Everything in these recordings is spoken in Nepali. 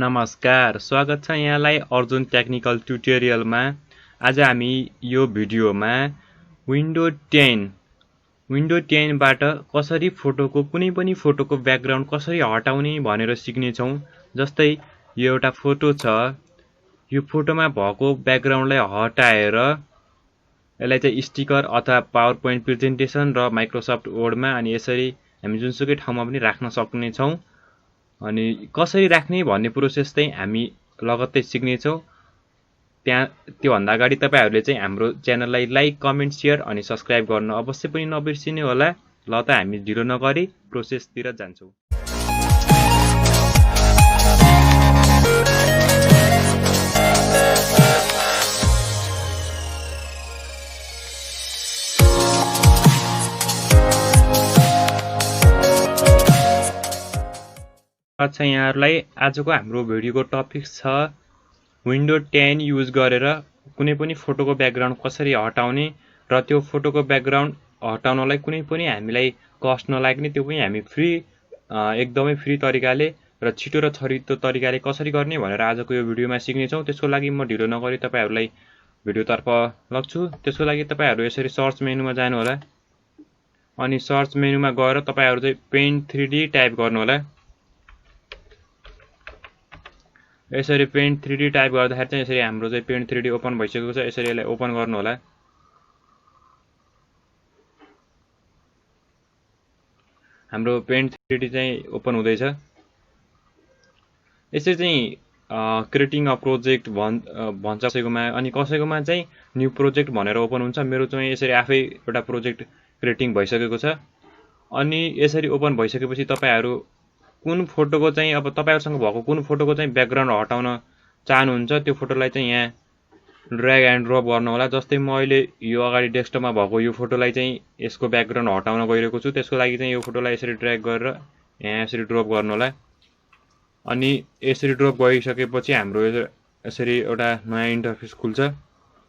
नमस्कार, स्वागत छ यहाँलाई अर्जुन टेक्निकल ट्युटोरियलमा। आज हामी यो भिडियोमा विन्डो 10 बाट कसरी फोटोको कुनै पनि फोटोको ब्याकग्राउन्ड कसरी हटाउने भनेर सिक्ने छौं। जस्तै यो एउटा फोटो छ, यो फोटोमा भएको ब्याकग्राउन्डलाई हटाएर यसलाई चाहिँ स्टिकर अथवा पावर पोइन्ट प्रेजेन्टेसन र माइक्रोसफ्ट वर्डमा अनि यसरी हामी जुनसुकै ठाउँमा पनि राख्न सक्ने छौं। अनि कसरी राख्ने भन्ने प्रोसेस चाहिँ हामी लगत्तै सिक्ने छौं। त्यो भन्दा अगाडि तपाईहरुले चाहिँ हाम्रो च्यानललाई लाइक, कमेन्ट, शेयर अनि सब्स्क्राइब गर्न अवश्य पनि नबिर्सिनु होला। ल त हामी ढिलो नगरी प्रोसेसतिर जान्छौं। अच्छा, यहाँहरुलाई आजको हाम्रो भिडियोको टपिक छ विन्डो 10 युज गरेर कुनै पनि फोटोको ब्याकग्राउन्ड कसरी हटाउने र त्यो फोटोको ब्याकग्राउन्ड हटाउनलाई कुनै पनि हामीलाई कस्ट नलाग्ने, त्यो पनि हामी एकदमै फ्री तरिकाले र छिटो र छरितो तरिकाले कसरी गर्ने भनेर आजको यो भिडियोमा सिक्ने छौं। त्यसको लागि म ढिलो नगरी तपाईहरुलाई भिडियोतर्फ लग्छु। त्यसको लागि तपाईहरु यसरी सर्च मेनुमा जानु होला अनि सर्च मेनुमा गएर तपाईहरु चाहिँ पेन्ट 3D टाइप गर्नु होला। यसरी पेन्ट 3D टाइप गर्दाखेरि चाहिँ यसरी हाम्रो चाहिँ पेन्ट 3D ओपन भइसकेको छ। यसरी यसलाई ओपन गर्नु होला। हाम्रो पेन्ट 3D चाहिँ ओपन हुँदैछ। यसरी चाहिँ क्रिएटिङ अ प्रोजेक्ट भन्छ कसैकोमा, अनि कसैकोमा चाहिँ न्यू प्रोजेक्ट भनेर ओपन हुन्छ। मेरो चाहिँ यसरी आफै एउटा प्रोजेक्ट क्रिएटिङ भइसकेको छ। अनि यसरी ओपन भइसकेपछि तपाईहरु कुन फोटोको चाहिँ अब तपाईहरुसँग भएको कुन फोटोको चाहिँ ब्याकग्राउन्ड हटाउन चाहनुहुन्छ त्यो फोटोलाई चाहिँ यहाँ ड्र्याग एन्ड ड्रप गर्नु होला। जस्तै म अहिले यो अगाडि डेस्कटपमा भएको यो फोटोलाई चाहिँ यसको ब्याकग्राउन्ड हटाउन गइरहेको छु। त्यसको लागि चाहिँ यो फोटोलाई यसरी ड्र्याग गरेर यहाँ यसरी ड्रप गर्नु होला। अनि यसरी ड्रप गरिसकेपछि हाम्रो यसरी एउटा नयाँ इन्टरफेस खुल्छ।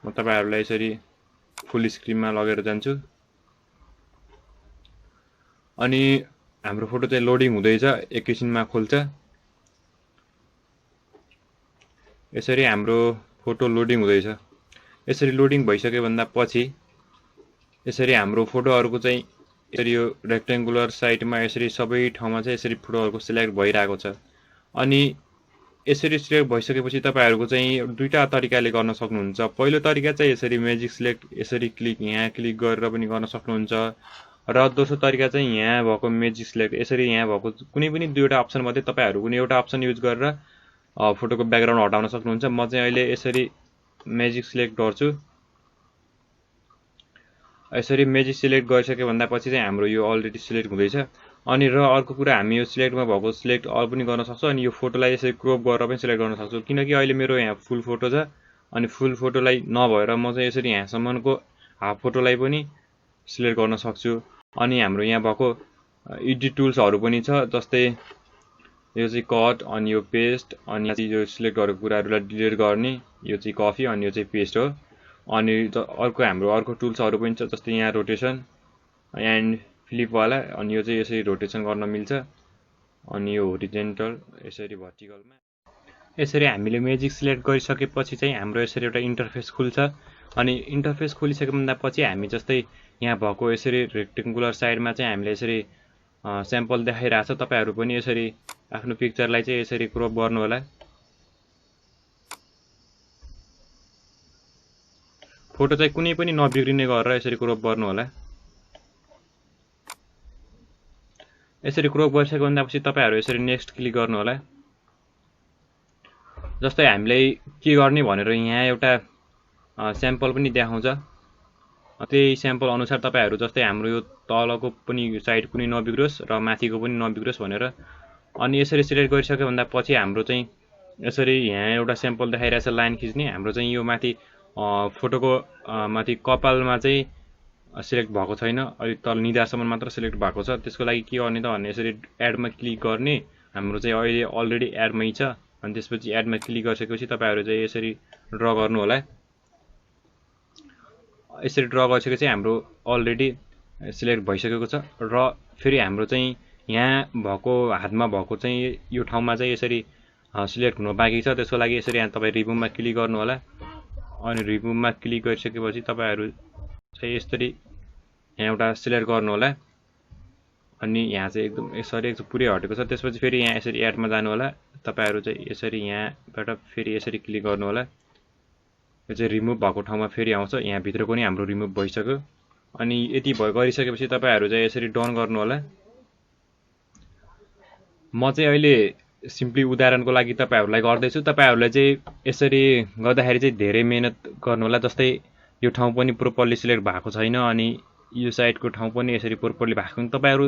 म तपाईहरुलाई यसरी फुल स्क्रिनमा लगेर जान्छु। अनि हाम्रो फोटो चाहिँ लोडिङ हुँदैछ, एकैछिनमा खोल्छ। यसरी हाम्रो फोटो लोडिङ हुँदैछ। यसरी लोडिङ भइसके भन्दा पछि यसरी हाम्रो फोटोहरुको चाहिँ यसरी यो रेक्टेंगुलर साइडमा यसरी सबै ठाउँमा चाहिँ यसरी फोटोहरुको सिलेक्ट भइरहेको छ। अनि यसरी सिलेक्ट भइसकेपछि तपाईहरुको चाहिँ दुईटा तरिकाले गर्न सक्नुहुन्छ। पहिलो तरिका चाहिँ यसरी म्याजिक सिलेक्ट, यसरी यहाँ क्लिक गरेर पनि गर्न सक्नुहुन्छ। र दोस्रो तरिका चाहिँ यहाँ भएको म्याजिक सिलेक्ट, यसरी यहाँ भएको कुनै पनि दुईवटा अप्सन मध्ये तपाईहरु कुनै एउटा अप्सन युज गरेर फोटोको ब्याकग्राउन्ड हटाउन सक्नुहुन्छ। म चाहिँ अहिले यसरी म्याजिक सिलेक्ट गर्छु। यसरी म्याजिक सिलेक्ट गरिसके भन्दा पछि चाहिँ हाम्रो यो अलरेडी सिलेक्ट हुँदैछ। अनि र अर्को कुरा, हामी यो सिलेक्टमा भएको सिलेक्ट अल पनि गर्न सक्छौं। अनि यो फोटोलाई यसरी क्रोप गरेर पनि सिलेक्ट गर्न सक्छौं। किनकि अहिले मेरो यहाँ फुल फोटो छ, अनि फुल फोटोलाई नभएर म चाहिँ यसरी यहाँसम्मको हाफ फोटोलाई पनि सिलेक्ट गर्न सक्छु। अनि हाम्रो यहाँ भएको एडिट टुल्सहरु पनि छ। जस्तै यो चाहिँ कट, अनि यो पेस्ट, अनि यो सिलेक्ट गरेको कुराहरुलाई डिलिट गर्ने, यो चाहिँ कपी, अनि यो चाहिँ पेस्ट हो। अनि हाम्रो अर्को टुल्सहरु पनि छ। जस्तै यहाँ रोटेसन एन्ड फ्लिप वाला, अनि यो चाहिँ यसरी रोटेसन गर्न मिल्छ। अनि यो होरिजेन्टल, यसरी भर्टिकलमा। यसरी हामीले म्याजिक सिलेक्ट गरिसकेपछि चाहिँ हाम्रो यसरी एउटा इन्टरफेस खुल्छ। अनि इन्टरफेस खोलिसकेभन्दा पछि हामी जस्तै यहाँ भएको यसरी रेक्टेंगुलर साइडमा चाहिँ हामीले यसरी स्याम्पल देखाइरहेछ। तपाईहरु पनि यसरी आफ्नो पिक्चरलाई चाहिँ यसरी क्रोप गर्नु होला। फोटो चाहिँ कुनै पनि नबिग्रिने गरेर यसरी क्रोप गर्नु होला। यसरी क्रोप गरिसकेभन्दा पछि तपाईहरु यसरी नेक्स्ट क्लिक गर्नु होला। जस्तै हामीलाई के गर्ने भनेर यहाँ एउटा स्याम्पल पनि देखाउँछ। त्यही स्याम्पल अनुसार तपाईहरु जस्तै हाम्रो यो तलको पनि साइड कुनै नबिग्रोस् र माथिको पनि नबिग्रोस् भनेर अनि यसरी सिलेक्ट गरिसके भन्दा पछि हाम्रो चाहिँ यसरी यहाँ एउटा स्याम्पल देखाइरहेछ लाइन खिच्ने। हाम्रो चाहिँ यो माथि फोटोको माथि कपालमा चाहिँ सिलेक्ट भएको छैन, अलि तल निधारसम्म मात्र सिलेक्ट भएको छ। त्यसको लागि के गर्ने त भने यसरी एडमा क्लिक गर्ने। हाम्रो चाहिँ अहिले अलरेडी एडमै छ। अनि त्यसपछि एडमा क्लिक गरिसकेपछि तपाईहरु चाहिँ यसरी ड्रा गर्नु होला। यसरी ड्रा गरिसकेपछि हाम्रो अलरेडी सिलेक्ट भइसकेको छ। र फेरि हाम्रो चाहिँ यहाँ भएको हातमा भएको चाहिँ यो ठाउँमा चाहिँ यसरी सिलेक्ट हुन बाँकी छ। त्यसको लागि यसरी यहाँ तपाईँ रिमुभमा क्लिक गर्नु होला। अनि रिमुभमा क्लिक गरिसकेपछि तपाईँहरू चाहिँ यसरी यहाँ एउटा सिलेक्ट गर्नु होला। अनि यहाँ चाहिँ एकदम यसरी पुरै हटेको छ। त्यसपछि फेरि यहाँ यसरी एडमा जानु होला। तपाईँहरू चाहिँ यसरी यहाँबाट फेरि यसरी क्लिक गर्नु होला। यो चाहिँ रिमुभ भएको ठाउँमा फेरि आउँछ। यहाँभित्र पनि हाम्रो रिमुभ भइसक्यो। अनि यति गरिसकेपछि तपाईँहरू चाहिँ यसरी डन गर्नु होला। म चाहिँ अहिले सिम्पली उदाहरणको लागि तपाईँहरूलाई गर्दैछु। तपाईँहरूले चाहिँ यसरी गर्दाखेरि चाहिँ धेरै मेहनत गर्नु होला। जस्तै यो ठाउँ पनि प्रोपरली सिलेक्ट भएको छैन अनि यो साइडको ठाउँ पनि यसरी प्रोपरली भएको छैन। तपाईँहरू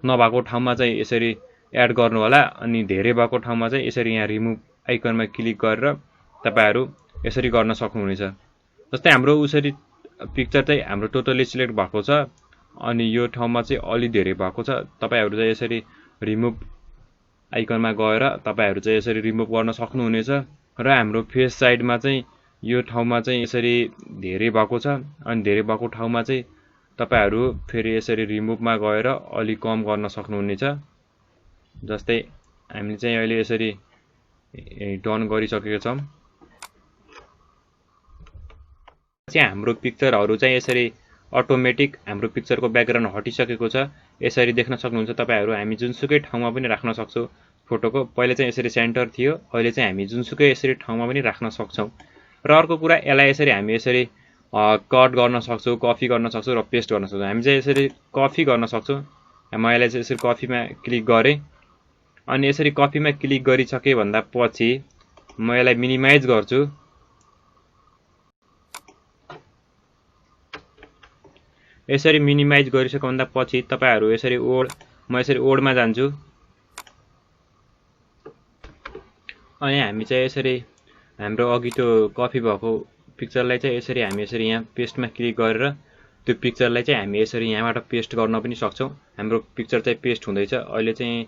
नभएको ठाउँमा चाहिँ यसरी एड गर्नु होला। अनि धेरै भएको ठाउँमा चाहिँ यसरी यहाँ रिमुभ आइकनमा क्लिक गरेर तपाईँहरू यसरी गर्न सक्नुहुनेछ। जस्तै हाम्रो उसरी पिक्चर चाहिँ हाम्रो टोटली सिलेक्ट भएको छ अनि यो ठाउँमा चाहिँ अलि धेरै भएको छ। तपाईँहरू चाहिँ यसरी रिमुभ आइकनमा गएर तपाईँहरू चाहिँ यसरी रिमुभ गर्न सक्नुहुनेछ। र हाम्रो फेस साइडमा चाहिँ यो ठाउँमा चाहिँ यसरी धेरै भएको छ अनि धेरै भएको ठाउँमा चाहिँ तपाईँहरू फेरि यसरी रिमुभमा गएर अलि कम गर्न सक्नुहुनेछ। जस्तै हामीले चाहिँ अहिले यसरी डन गरिसकेका छौँ। चाहिँ हाम्रो पिक्चरहरू चाहिँ यसरी अटोमेटिक हाम्रो पिक्चरको ब्याकग्राउन्ड हटिसकेको छ। यसरी देख्न सक्नुहुन्छ तपाईँहरू। हामी जुनसुकै ठाउँमा पनि राख्न सक्छौँ फोटोको। पहिले चाहिँ यसरी सेन्टर थियो, अहिले चाहिँ हामी जुनसुकै यसरी ठाउँमा पनि राख्न सक्छौँ। र अर्को कुरा, यसलाई यसरी हामी यसरी कट गर्न सक्छौँ, कपी गर्न सक्छौँ र पेस्ट गर्न सक्छौँ। हामी चाहिँ यसरी कपी गर्न सक्छौँ। म यसलाई चाहिँ यसरी कपीमा क्लिक गरेँ अनि यसरी कपीमा क्लिक गरिसके भन्दा पछि म यसलाई मिनिमाइज गर्छु। यसरी मिनिमाइज गरिसके भन्दा पछि तपाईहरु यसरी म यसरी ओडमा जान्छु अनि हामी चाहिँ यसरी हाम्रो अघि त्यो कपी भएको पिक्चरलाई चाहिँ यसरी हामी यसरी यहाँ पेस्टमा क्लिक गरेर त्यो पिक्चरलाई चाहिँ हामी यसरी यहाँबाट पेस्ट गर्न पनि सक्छौं। हाम्रो पिक्चर चाहिँ पेस्ट हुँदैछ। अहिले चाहिँ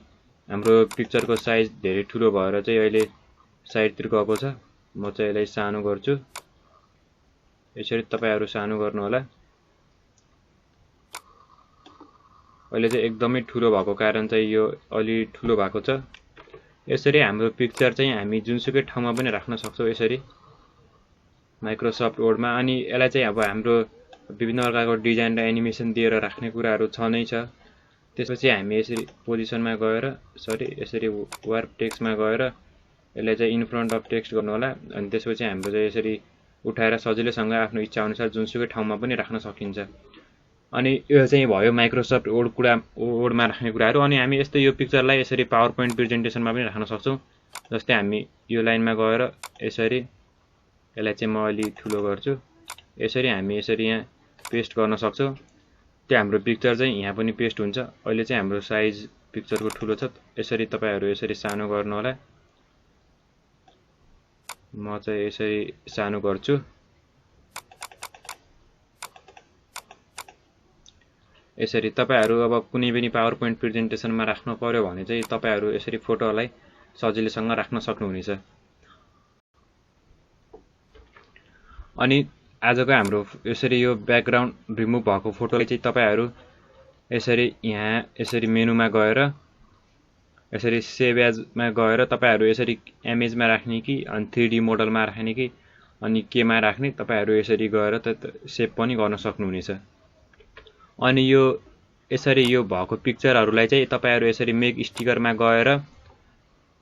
हाम्रो पिक्चरको साइज धेरै ठुलो भएर चाहिँ अहिले साइडतिर गएको छ। म चाहिँ यसलाई सानो गर्छु। यसरी तपाईहरु सानो गर्नु होला। अहिले चाहिँ एकदमै ठुलो भएको कारण चाहिँ यो अलि ठुलो भएको छ। यसरी हाम्रो पिक्चर चाहिँ हामी जुनसुकै ठाउँमा पनि राख्न सक्छौं यसरी माइक्रोसफ्ट वर्डमा। अनि यसलाई चाहिँ अब हाम्रो विभिन्न प्रकारको डिजाइन र एनिमेसन दिएर राख्ने कुराहरु छ नै छ। त्यसपछि हामी यसरी पोजिसनमा गएर यसरी वार्प टेक्स्टमा गएर यसलाई चाहिँ इन फ्रन्ट अफ टेक्स्ट गर्नु होला। अनि त्यसपछि हाम्रो चाहिँ यसरी उठाएर सजिलैसँग आफ्नो इच्छा अनुसार जुनसुकै ठाउँमा पनि राख्न सकिन्छ। अनि यो चाहिँ भयो माइक्रोसफ्ट वर्डमा राख्ने कुराहरु। अनि हामी यस्तै यो पिक्चरलाई यसरी पावर पोइन्ट प्रेजेन्टेसनमा पनि राख्न सक्छौं। जस्तै हामी यो लाइनमा गएर यसरी यसलाई चाहिँ म अलि ठुलो गर्छु। यसरी हामी यसरी यहाँ पेस्ट गर्न सक्छौं। त्यो हाम्रो पिक्चर चाहिँ यहाँ पनि पेस्ट हुन्छ। अहिले चाहिँ हाम्रो साइज पिक्चरको ठुलो छ। यसरी तपाईहरु यसरी सानो गर्नु होला। म चाहिँ यसरी सानो गर्छु। यसरी तपाईहरु अब कुनै पनि पावर पोइन्ट प्रेजेन्टेसनमा राख्न पर्यो भने चाहिँ तपाईहरु यसरी फोटोलाई सजिलैसँग राख्न सक्नुहुनेछ। अनि आजको हाम्रो यसरी यो ब्याकग्राउन्ड रिमुभ भएको फोटोलाई चाहिँ तपाईहरु यसरी यहाँ यसरी मेनुमा गएर यसरी सेभ एजमा गएर तपाईहरु यसरी इमेजमा राख्ने कि अनि 3D मोडलमा राख्ने कि अनि केमा राख्ने तपाईहरु यसरी गएर सेभ पनि गर्न सक्नुहुनेछ। अनि यो यसरी यो भएको पिक्चरहरुलाई चाहिँ तपाईहरु यसरी मेक स्टिकरमा गएर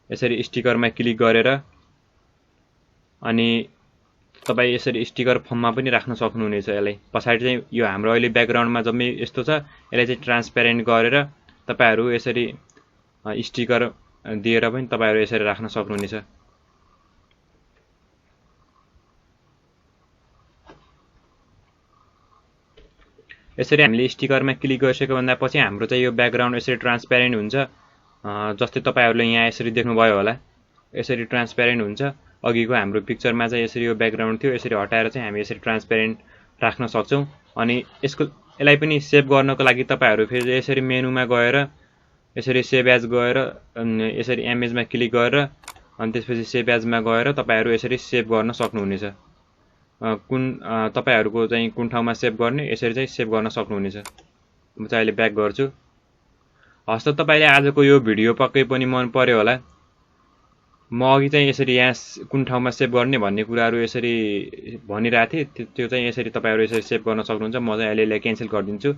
यसरी स्टिकरमा क्लिक गरेर अनि तपाई यसरी स्टिकर फर्ममा पनि राख्न सक्नुहुनेछ। यसलाई पछाडी चाहिँ यो हाम्रो अहिले ब्याकग्राउन्डमा जम्मै यस्तो छ। यसलाई चाहिँ ट्रान्सपेरेन्ट गरेर तपाईहरु यसरी स्टिकर दिएर पनि तपाईहरु यसरी राख्न सक्नुहुनेछ। यसरी हामीले स्टिकरमा क्लिक गरिसके भन्दा पछि हाम्रो चाहिँ यो ब्याकग्राउन्ड यसरी ट्रान्सपेरेन्ट हुन्छ। जस्तै तपाईहरुले यहाँ यसरी देख्नुभयो होला। यसरी ट्रान्सपेरेन्ट हुन्छ। अघिको हाम्रो पिक्चरमा चाहिँ यसरी यो ब्याकग्राउन्ड थियो। यसरी हटाएर चाहिँ हामी यसरी ट्रान्सपेरेन्ट राख्न सक्छौं। अनि यसलाई पनि सेभ गर्नको लागि तपाईहरु फेरि यसरी मेनुमा गएर यसरी सेभ एज गएर यसरी इमेजमा क्लिक गरेर अनि त्यसपछि सेभ एजमा गएर तपाईहरु यसरी सेभ गर्न सक्नुहुनेछ। कुन तपाईहरुको चाहिँ कुन ठाउँमा सेभ गर्ने यसरी चाहिँ सेभ गर्न सक्नुहुनेछ। म चाहिँ अहिले ब्याक गर्छु। हस् त तपाईले आजको यो भिडियो पक्कै पनि मन पर्यो होला। म अघि चाहिँ यसरी यहाँ कुन ठाउँमा सेभ गर्ने भन्ने कुराहरू यसरी भनिरहेको थिएँ, त्यो चाहिँ यसरी तपाईँहरू यसरी सेभ गर्न सक्नुहुन्छ। म चाहिँ अहिले क्यान्सल गरिदिन्छु।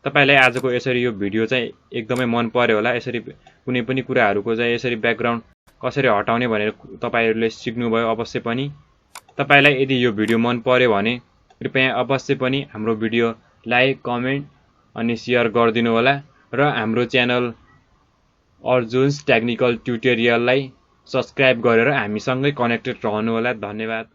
तपाईँलाई आजको यसरी यो भिडियो चाहिँ एकदमै मन पर्यो होला। यसरी कुनै पनि कुराहरूको चाहिँ यसरी ब्याकग्राउन्ड कसरी हटाउने भनेर तपाईँहरूले सिक्नुभयो अवश्य पनि। तपाईँलाई यदि यो भिडियो मन पर्यो भने कृपया अवश्य पनि हाम्रो भिडियो लाइक, कमेन्ट अनि सेयर गरिदिनु होला र हाम्रो च्यानल अर्जुन्स टेक्निकल ट्युटोरियललाई सब्सक्राइब गरेर हामीसँगै कनेक्टेड रहनु होला। धन्यवाद।